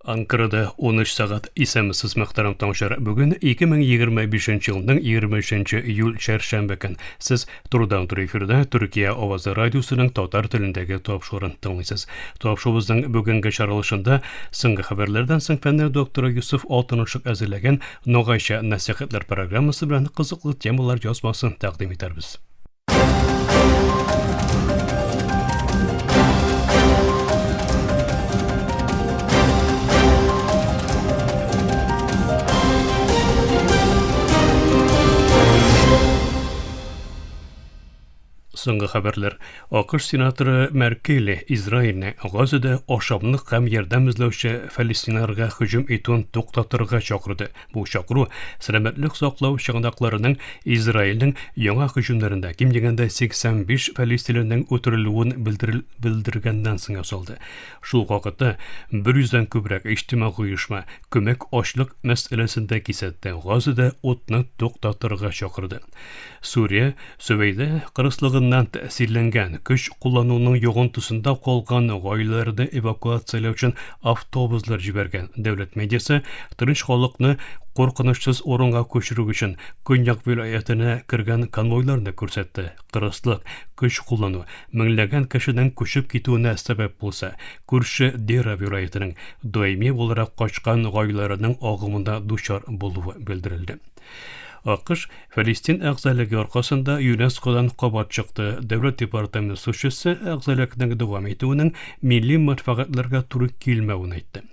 Анкарада 13 сағат исәмісіз мақтарам таңшар. Бүгін 2025 жылдың 23 июль шәршәмбе көн. Сіз турдан тур эфирда Түркия Овазы радиосының татар тіліндегі топшорын тыңлайсыз. Топшобыздың бүгінгі чаралышында соңғы хабарлардан соң фәннәр докторы Юсуф Алтынышык әзірләгән Ноғайша нәсихәтләр программасы белән кызыклы темалар язмасын тәкъдим итәрбез. Соңғы хәбәрләр. АКШ сенаторы Меркель Израильне Газада ашамлык һәм ярдәм эзләүче фәлестинләргә һөҗүм итүен туктатырга чакырды. Бу чакыру сәламәтлек саклау чыгынакларының Израильнең яңа һөҗүмнәрендә ким дигәндә 85 фәлестинләрнең үтерелүен белдергәннән соң ясалды. Шул вакытта 100дән күбрәк иҗтимагый оешма көмәк ачлык мәсьәләсендә кисәтте. Газада утны туктатырга чакырды. Сүрия Сөвейдә кырыслыгыннан тәэсирләнгән көч куллануның йогынтысында калган гаиләләрне эвакуацияләү өчен автобуслар җибәргән. Дәүләт медиасы тырыш халыкны куркынычсыз орынга күчерү өчен Көньяк вилаятына кергән конвойларны күрсәтте. Кырыслык көч куллану меңләгән кешенең күчеп китүенә сәбәп булса, күрше Дера вилаятының даими буларак качкан гаиләләренең агымында дучар булуы белдерелде. АКШ Фәлестин әгъзалыгы аркасында ЮНЕСКОдан кабат чыкты. Дәүләт департаменты сушысы әгъзалыкның дәвам итүенең милли мәнфәгатьләргә туры килмәвен әйтте.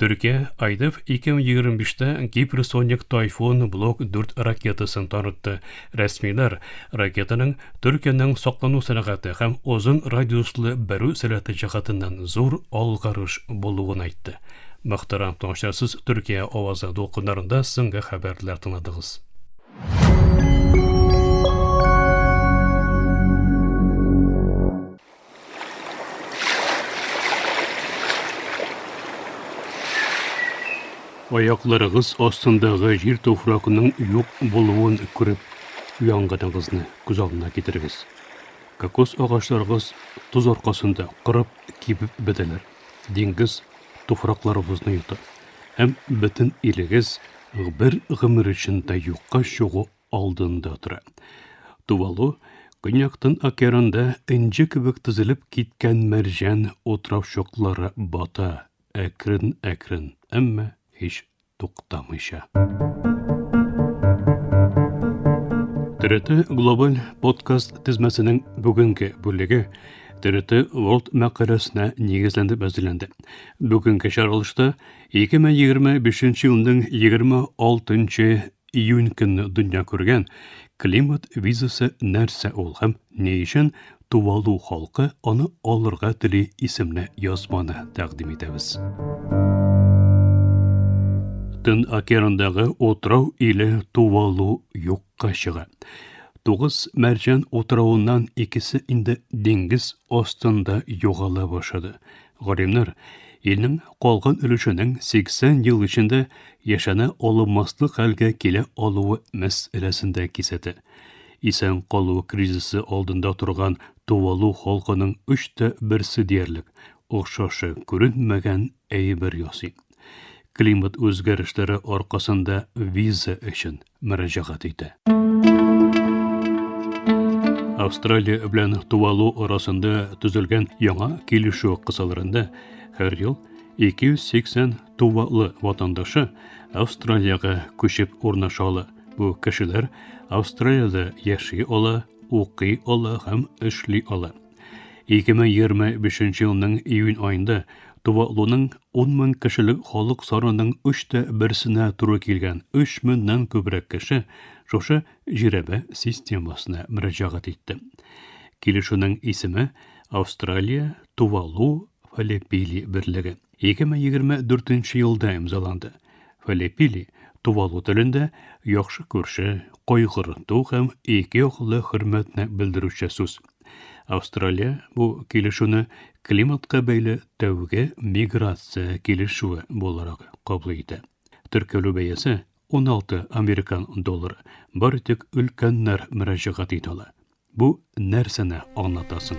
Төркия Айдов 2025-тә гиперсоник тайфун блок 4 ракетасын танытты. Рәсмиләр ракетаның Төркиянең саклану сәнәгате һәм озын радиуслы бәрү сәләте җәһәтеннән зур алгарыш булуын әйтте. Мөхтәрәм тыңлаучылар, Түркия Овазы дулкыннарында соңгы хәбәрләр тыңладыгыз. Аякларыгыз астындагы җир туфрагының юк булуын күреп, уянганыгызны күз алдына китерегез. Кокос агачларыгыз туз аркасында кырып кибеп бетәләр. Диңгез туфракларыбызны йота. Һәм бөтен илегез бер гомер өчендә юкка чыгу алдында тора. Тувалу Көньяктан океанда инҗе кебек тезелеп киткән мәрҗән утравчыклары бата, әкрен, әмма һич туктамыйча. ТРТ Глобаль подкаст тизмәсенең бүгенге бүлеге ТРТ World мәкаләсенә нигезләнеп әзерләнде. Бүгенге чаралышта 2025 елның 26 июнь көнне дөнья күргән климат визасы нәрсә ул һәм ни өчен Тувалу халкы аны алырга тели исемле язманы тәкъдим итәбез. Тын океандагы утрау иле Тувалу юкка чыга. 9 мәрҗән утрауыннан икесе инде диңгез астында югала башлады. Галимнәр илнең калган өлешенең 80 ел эчендә яшәнә алынмаслык хәлгә килә алуы мәсьәләсендә кисәтә. Исән калу кризисы алдында торган Тувалу халкының 3/1 диярлек охшашы күренмәгән әйбер ясый. Климат үзгәрешләре аркасында виза өчен мөрәҗәгать итә. Австралия белән Тувалу арасында төзелгән яңа килешү кысаларында һәр ел 280 Тувалу ватандашы Австралиягә күчеп урнаша. Бу кешеләр Австралиядә яши ала, укый ала һәм эшли ала. 2025 елның июнь айында Тувалуның 10 мең кешелек халык санының 3/1 туры килгән 3 меңнән күбрәк кеше шушы җирәбә системасына мөрәҗәгать итте. Килешүнең исеме Австралия Тувалу Фәлепили берлеге. 2024 елда имзаланды. Фәлепили Тувалу телендә яхшы күрше, кайгырту һәм ике яклы хөрмәтне белдерүче сүз. Австралия бу килешүне климатка бәйле тәүге миграция килешүе буларак кабул итә. Теркәлү бәясе 16 американ доллары. Бары тик өлкәннәр мөрәҗәгать итә ала. Бу нәрсәне аңлатасың?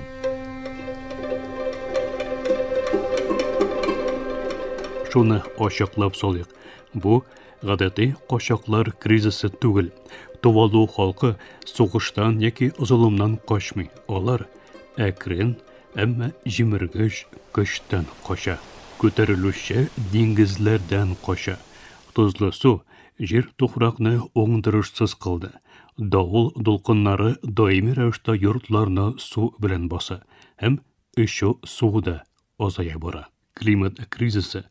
шуны ачыклап салыйк. Бу гадәти качаклар кризисы түгел. Тувалу халкы сугыштан яки золымнан качмый. Алар әкрен, әмма җимергеч көчтән кача. Күтәрелүче диңгезләрдән кача. Тузлы су җир туфракны оңдырышсыз кылды. Давыл дулкыннары даими рәвештә йортларны су белән баса һәм эчү суы азая бара. Климат кризисы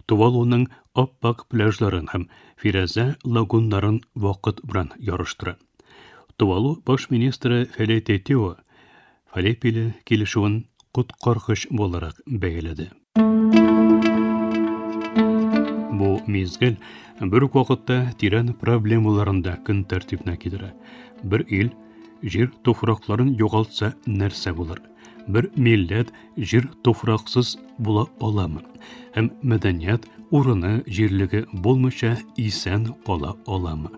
Тувалуның аппак пляжларын һәм Фирәзә лагуннарын вакыт белән ярыштыра. Тувалу баш министры Фелететио Фалепиле килешүен коткаргыч буларак бәяләде. Бу мизгел бер үк вакытта тирән проблемаларында көн тәртибенә китерә. Бер ил җир туфракларын югалтса нәрсә булыр? Бер милләт җир туфраксыз була аламы? Һәм мәдәният урыны җирлеге булмыйча исән кала аламы?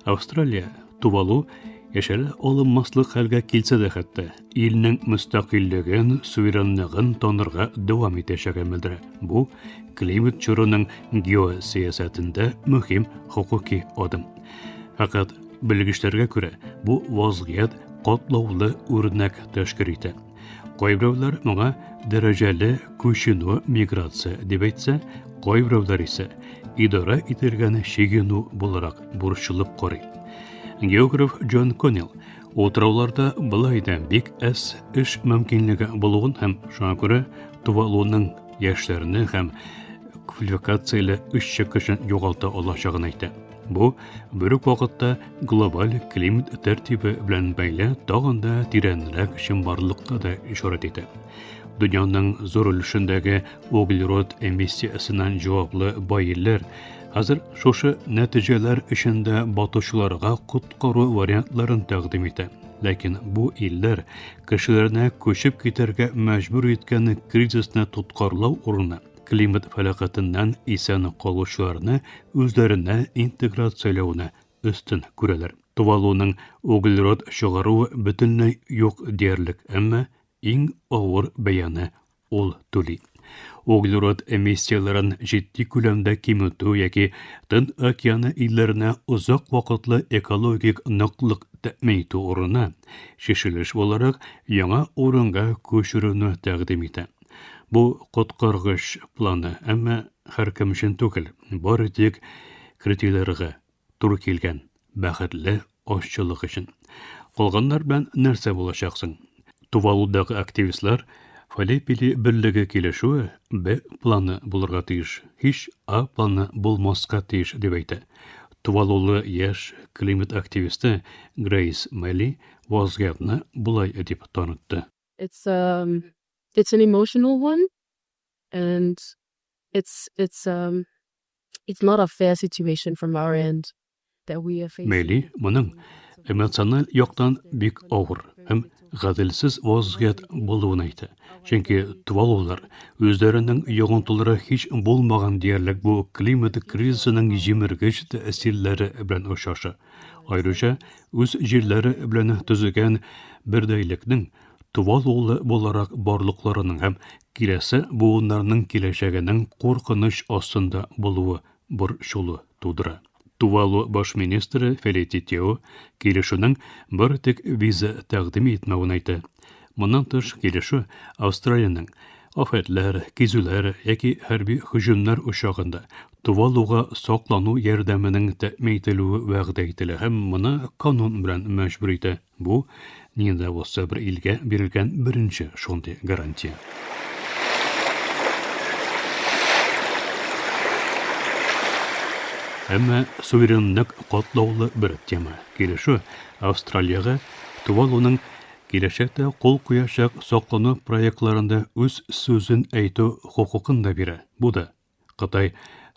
Австралия Тувалу яшәрә алынмаслык хәлгә килсә дә хәтта илнең мөстәкыйльлеген, суверенлыгын танырга дәвам итәчәген белдерә. Бу климат чорының геосәясәтендә мөһим хукуки адым. Фақат белгечләргә күрә, бу вазгыять катлаулы үрнәк тәшкил итә. Кайберәүләр моңа дәрәҗәле күченү миграция дип әйтсә, кайберәүләр исә идара ителгән чигенү буларак бурчылып карый. Географ Джон Коннелл утрауларда былай да бик әз эш мөмкинлеге булуын һәм шуңа күрә Тувалуның яшьләрне һәм квалификацияле эшче көчен югалта алачагын әйтә. Бу бер үк вакытта глобаль климат тәртибе белән бәйле тагын да тирәнрәк чынбарлыкка да ишарат итә. Дөньяның зур өлешендәге углерод эмиссиясеннән җаваплы баилләр хәзер шушы нәтиҗәләр эчендә батучыларга коткару вариантларын тәкъдим итә. Ләкин бу илләр кешеләрне күчеп китәргә мәҗбүр иткән кризисны тоткарлау урынына климат фәлакәтеннән исән калучыларны үзләренә интеграцияләүне өстен күрәләр. Тувалуның углерод чыгаруы бөтенләй юк диярлек, әмма иң авыр бәяне ул түли. Углерод эмиссияларын җитди күләмдә киметү яки Тын океаны илләренә узак вакытлы экологик ныклык тәэмин итү урынына шешелеш буларак яңа урынга күчерүне тәкъдим итә. Бу коткаргыч планы, әмма һәркем өчен түгел, бары тик критерийларга туры килгән бәхетле ашчылык өчен. Калганнар белән нәрсә булачаксың? Тувалудагы активистлар Фалепили берлеге килешүе Б планы булырга тиеш, һич А планы булмаска тиеш дип әйтә. Тувалулы яшь климат активисты Грейс Мелли вазгыятны булай дип танытты. It's an emotional one, and it's not a fair situation from our end that we are facing. Мелли моның эмоциональ яктан бик авыр һәм гаделсез вазгыять булуын әйтә. Чөнки тувалулар үзләренең йогынтылары һич булмаган диярлек бу климат кризисының җимергеч тәэсирләре белән ошаша. Аеруча үз җирләре белән төзегән бердәйлекнең Тувалулы буларак барлыкларының һәм киләсе буыннарның киләчәгенең куркыныч астында булуы борчулы тудыра. Тувалу баш министры Фелететио килешүнең бер тик виза тәкъдим итмәвен әйтә. Моннан тыш килешү Австралиянең афәтләр, кизүләр яки хәрби һөҗүмнәр учагында Тувалуга саклану ярдәменең тәэмин ителүе вәгъдә ителә һәм моны канун белән мәҗбүр итә. Бу нинди булса бер илгә бирелгән беренче шундый гарантия. Әмма суверенлык катлаулы бер тема. Килешү Австралиягә Тувалуның киләчәктә кул куячак саклану проектларында үз сүзен әйтү хукукын да бирә. Бу да Кытай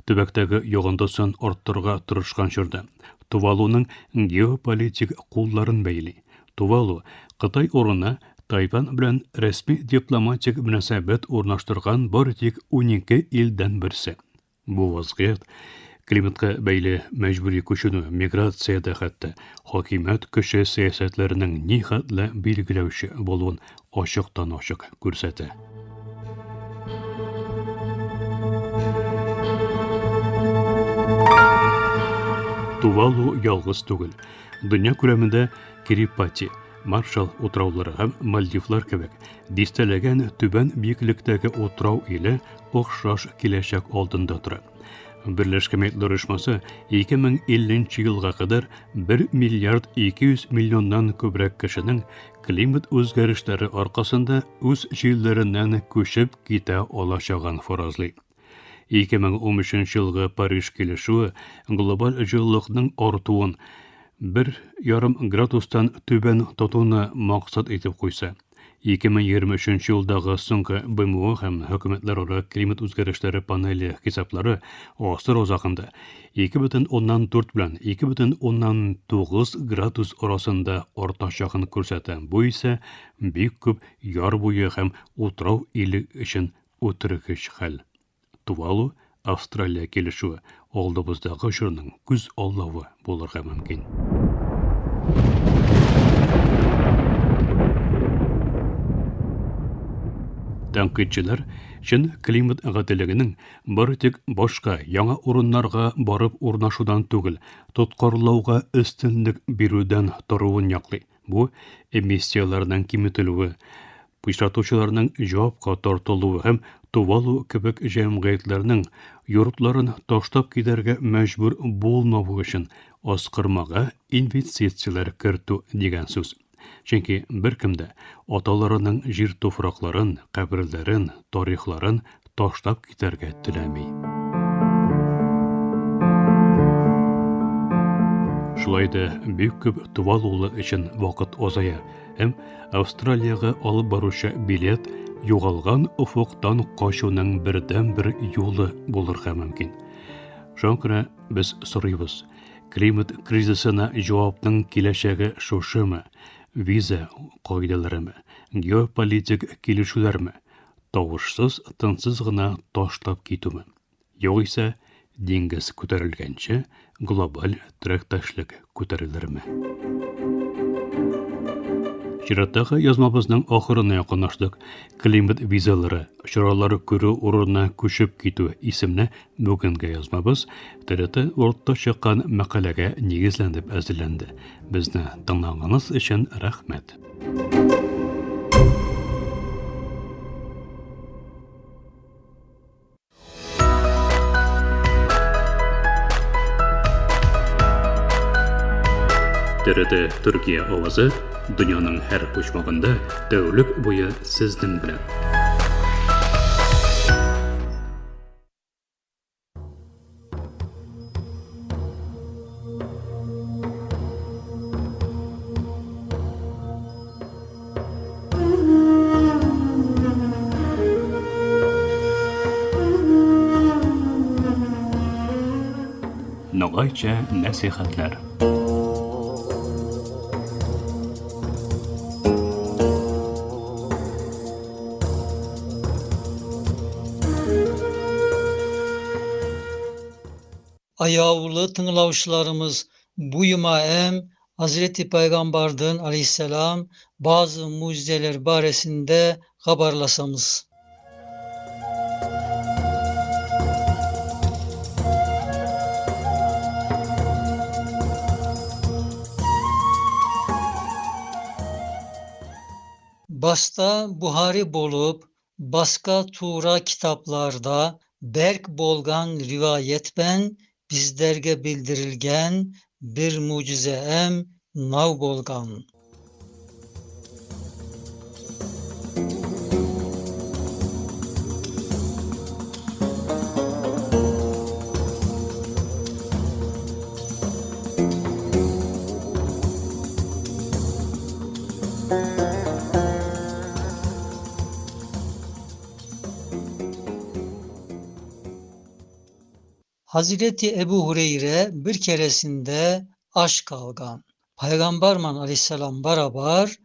төбәктәге йогынтысын арттырырга тырышкан чорда Тувалуның геополитик кулларын бәйли. Тувалу Кытай урынына Тайвань белән рәсми дипломатик мөнәсәбәт урнаштырган бары тик 12 илдән берсе. Бу вазгыять климатка бәйле мәҗбүри күченү, миграциядә хәтта хакимият көче сәясәтләренең нихәтле билгеләүче булуын ачыктан-ачык күрсәтә. Tuvalu ялгыз түгел. Дөнья күләмендә Кирибати, Маршалл утраулары һәм Мальдивлар кебек дистәләгән түбән биеклектәге утрау иле охшаш киләчәк алдында тора. Берләшкән Мәгълүмат Оешмасы 2050 елга кадәр 1 миллиард 200 миллионнан күбрәк кешенең климат үзгәрешләре аркасында үз җирләреннән күчеп китә алачагын фаразлый. 2013 елгы Париж килешүе глобаль җылылыкның артуын 1,5 градустан түбән тотуны максат итеп куйса, 2023 елдагы соңгы БМО һәм хөкүмәтләрара климат үзгәрешләре панеле хисаплары асыр узакында 2,4 белән 2,9 градус арасында артачагын күрсәтә. Бу исә бик күп яр буе һәм утрау иле өчен үтерегеч хәл. Тувалу, Австралия килешүе алдыбыздагы җырның күз алдавы булырга мөмкин. Тәнкыйтьчеләр чын климат гаделлегенең бары тик башка яңа урыннарга барып урнашудан түгел, тоткарлауга өстенлек бирүдән торуын яклый. Бу эмиссияларның киметелүе, пычратучыларның җавапка тартылуы һәм Тувалу кебек җәмгыятьләрнең йортларын ташлап китәргә мәҗбүр булмавы өчен аскырмага инвестицияләр кертү дигән сүз. Чөнки беркем дә аталарының җир туфракларын, каберләрен, тарихларын ташлап китәргә теләми. Шулай да бик күп Тувалулы өчен вакыт азая һәм Австралиягә алып баручы билет югалган уфуктан качуның бердән-бер юлы булырга мөмкин. Шуңа без сорыйбыз: климат кризисына җавапның киләчәге шушымы? Виза кагыйдәләреме? Геополитик килешүләрме? Тавышсыз, тынсыз гына ташлап китүме? Югыйсә, диңгез күтәрелгәнче глобаль терәктәшлек күтәрелерме? Чираттагы язмабызның ахырына якынлаштык. Климат визалары, чаралары күрү урынына күчеп китү исемле бүгенге язмабыз ТРТ World'та чыккан мәкаләгә нигезләнеп әзерләнде. Безне тыңлаганыгыз өчен рәхмәт. ТРТ Төркия авазы дөньяның һәр почмагында тәүлек буе сезнең белән. Ногайча нәсихәтләр. Ayavlı tınlavuşlarımız bu yuma Hazreti Peygamber'den aleyhisselam bazı mucizeler baresinde haberlasamız. Basta Buhari bolup, baska Tura kitaplarda berk bolgan rivayet ben bizlerge bildirilgen bir mucize nav bolgan. Hazreti Ebu Hureyre bir keresinde aç kalgan. Peygamberman aleyhisselam barabar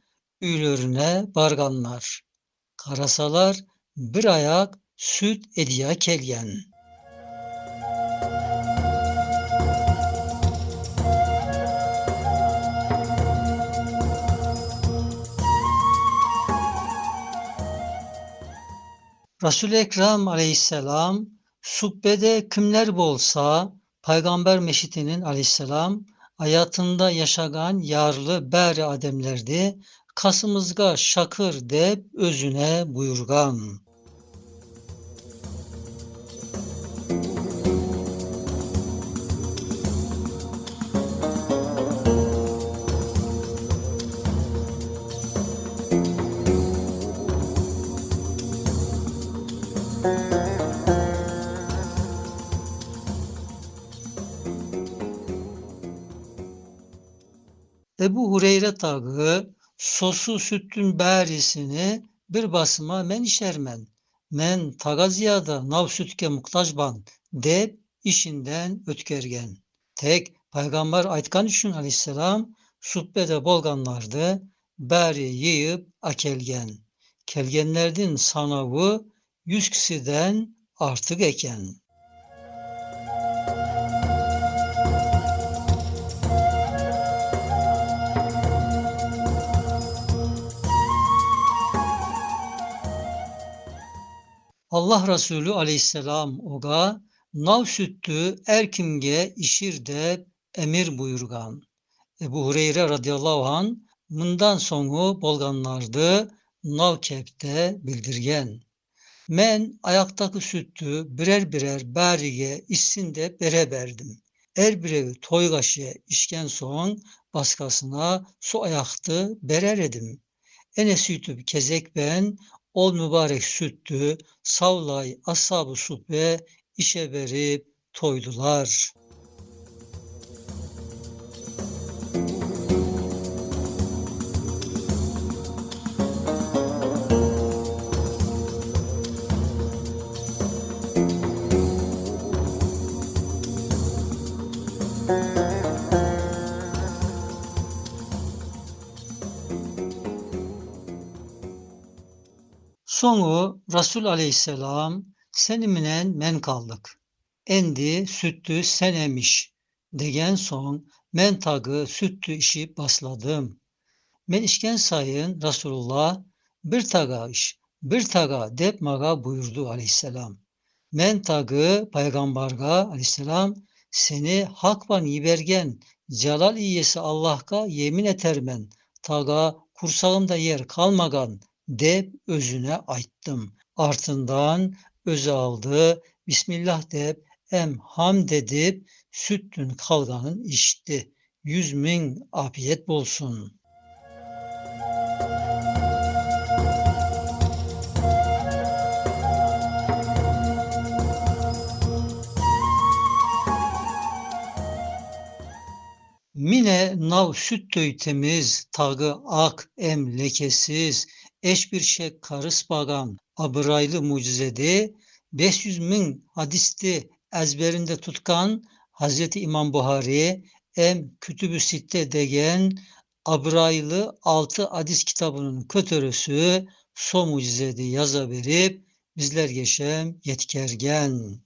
üylörüne barganlar. Karasalar bir ayak süt ediya kelgen. Resul-i Ekrem aleyhisselam subbede kimler bolsa Peygamber meşitinin aleyhisselam hayatında yaşagan yarlı beri ademlerdi. Kasımızga şakır dep özüne buyurgan. Ebu Hureyre tağı sosu süttün bärisini bir basıma men işermen. Men taga ziyada nav sütke muhtaçban dep işinden ötkergen. Tek Peygamber aytkan üçün aleyhisselam suhbede bolganlardı bäri yiyip akelgen. Kelgenlerden sanavı 100 kişiden artık eken. Allah Resulü aleyhisselam oga nav süttü erkimge işir de emir buyurgan. Ebu Hureyre radıyallahu anh bundan sonra bolganlardı nav kepte bildirgen. Men ayaktaki süttü birer birer bärige içsin de bere berdim. Er birevi toygaşıya işken son baskasına su ayaktı berer edim. Ene sütü kezek ben ol mübarek süttü savlay ashab-ı suhbe işe verip toydular. Sonu Resul aleyhisselam seniminen men kaldık. Endi süttü sen emiş. Degen son men tagı süttü işi basladım. Men işken sayın Resulullah bir taga iş, bir taga dep maga buyurdu aleyhisselam. Men tagı peygamberga aleyhisselam seni hakban yibergen celal iyesi Allah'a yemin etermen taga kursağımda yer kalmagan dep özüne ayttım. Artından özü aldı Bismillah dep em hamd edip süttün kalganın içti. 100.000 afiyet bolsun. Mine nav süttüy temiz, tağı ak em lekesiz, eş bir şey karıs bagan, abıraylı mucizede 500.000 hadisti ezberinde tutkan Hazreti İmam Buhari em Kütüb-ü Sitte degen abıraylı 6 hadis kitabının kötörüsü so mucizede yaza verip bizler geçem yetkergen.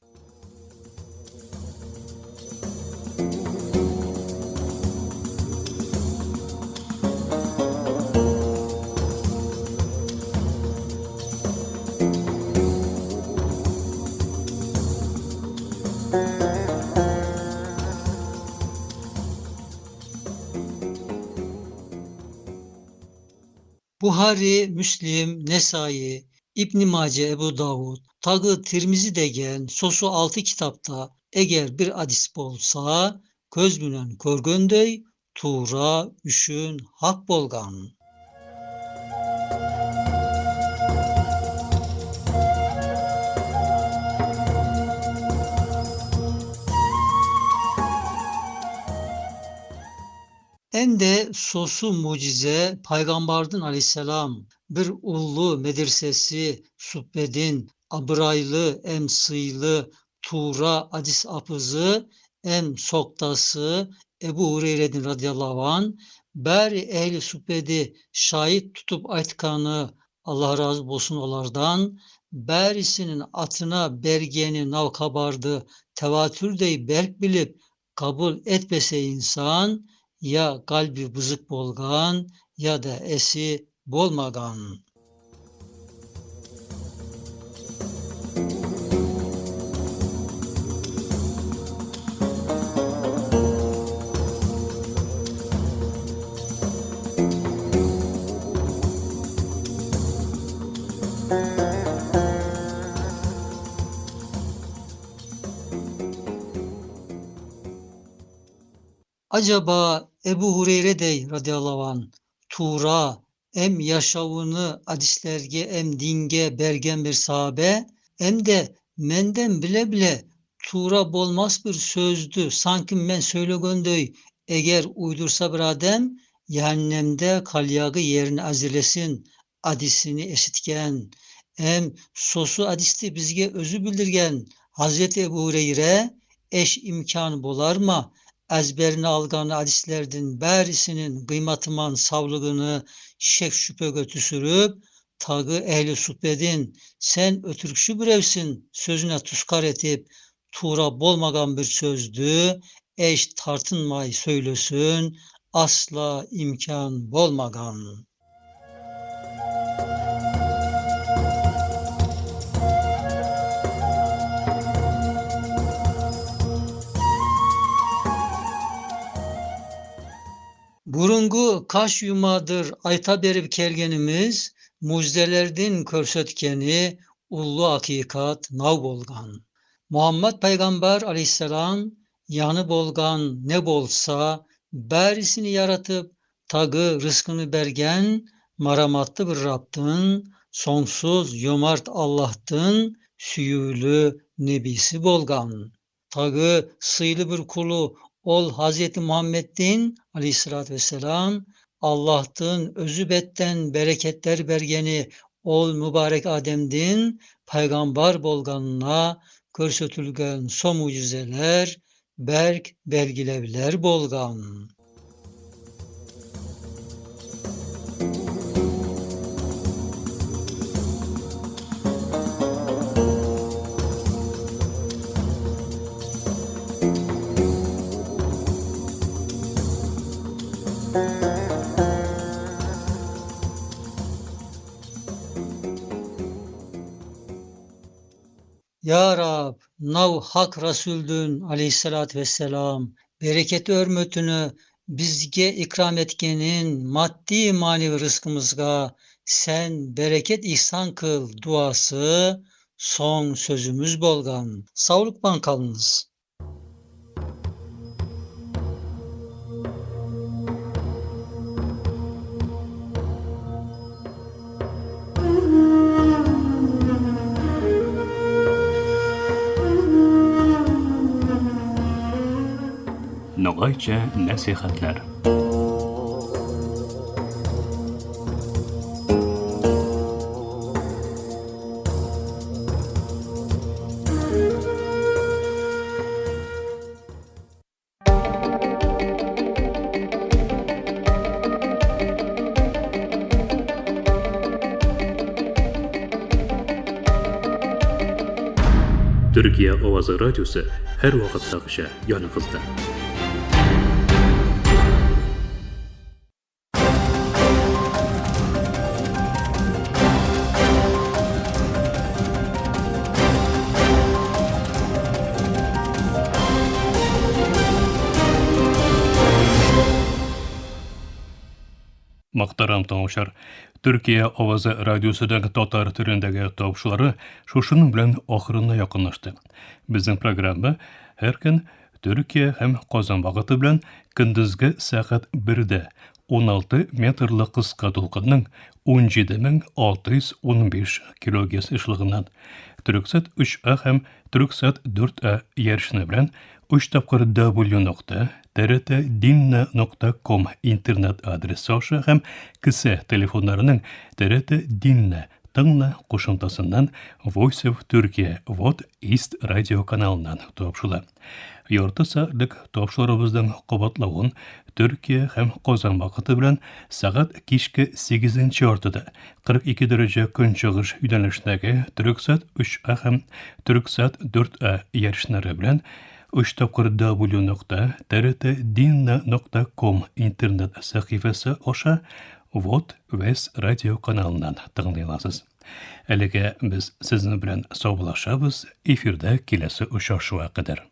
Buhari, Müslim, Nesai, İbn Mace, Ebu Davud, tağı Tirmizi degen sosu 6 kitapta eğer bir hadis bolsa köz bilen körgöndey tuğra üçün hak bolgan. Ende sosu mucize Peygamber'den aleyhisselam bir ullu medresesi subbedin abıraylı em sıylı tuğra hadis apızı em soktası Ebu Hureyre'nin radıyallahu anh beri ehli subbedi şahit tutup aytkanı Allah razı olsun olardan berisinin atına bergeni nav kabardı tevatür dey berk bilip kabul etmese insan ya kalbi bızık bolgan ya da esi bolmagan. Acaba Ebu Hureyre dey radıyallahu anh Tura em yaşavuny hadislerge em dinge bergen bir sahabe em de menden bile bile Tura bolmaz bir sözdü sanki men söylegöndöy eger uydursa bir adem cehennemde kalyağı yerini azilesin hadisini esitken em sosu hadisti bizge özü bildirgen Hazreti Ebu Hureyre eş imkanı bolarma ezberini algan hadislerden bärisinin kıymatıman savlığını şek şüphege tüsürüp tagı ehli sütbedin sen ötürkşü birevsin sözüne tuskar etip tura bolmagan bir sözdü eş tartınmay söylesün asla imkan bolmagan. Burungu kaş yumadır ayta berip kelgenimiz, mucizelerdin körsetkeni, ullu hakikat nav bolgan. Muhammed Peygamber aleyhisselam, yanı bolgan ne bolsa, bärisini yaratıp, tagı rızkını bergen, maramatlı bir Rabb'tın, sonsuz yomart Allah'tın, süyülü nebisi bolgan. Tagı sıylı bir kulu, ol Hazreti Muhammed'in aleyhissalatü vesselam Allah'tın özü betten bereketler bergeni ol mübarek Adem'din peygamber bolganına körsetülgen so mucizeler berk belgilevler bolgan. Ya Rab, nav hak Resuldün aleyhissalatü vesselam, bereket örmötünü bizge ikram etkenin maddi manevi rızkımızga sen bereket ihsan kıl duası son sözümüz bolgan. Sağlıkla kalınız. Nogayça nasihatler. Türkiye Ovazı Radyosu her vakit takışa yanınızda. Muhtaram tamaşar, Türkiye Ovazı Radyosu'daki Tatar türündeki topşuları şuşunun bilen ahırına yakınlaştı. Bizim programı her gün Türkiye hem Kazan vakıtı bilen gündüzge saat 1'de 16 metrli kıska dolkının 17.615 kHz ışığından Türksat 3A hem Türksat 4A yarışını bilen 3 tapkır w.trt.dinna.com internet adresi aşağı hem kısa telefonlarının TRT Dinna Tığna koşuntasından Voice of Turkey Vod East Radio kanalından topşular. Yorta saatlik topşularımızdan qabatlawın Türkiye hem Kazan vakıtı bilen saat kişki 8. ortada 42 derece künçağış yönelişindeki Türksat 3A hem Türksat 4A yarışları bilen 3 tapkır w.trt.dinna.com internet sahifesi aşağı Vod West Radio kanalından tığınlayasız. Әлеге biz sizin bilen sağbulaşabız, efirde kilesi uçaşığa kadar.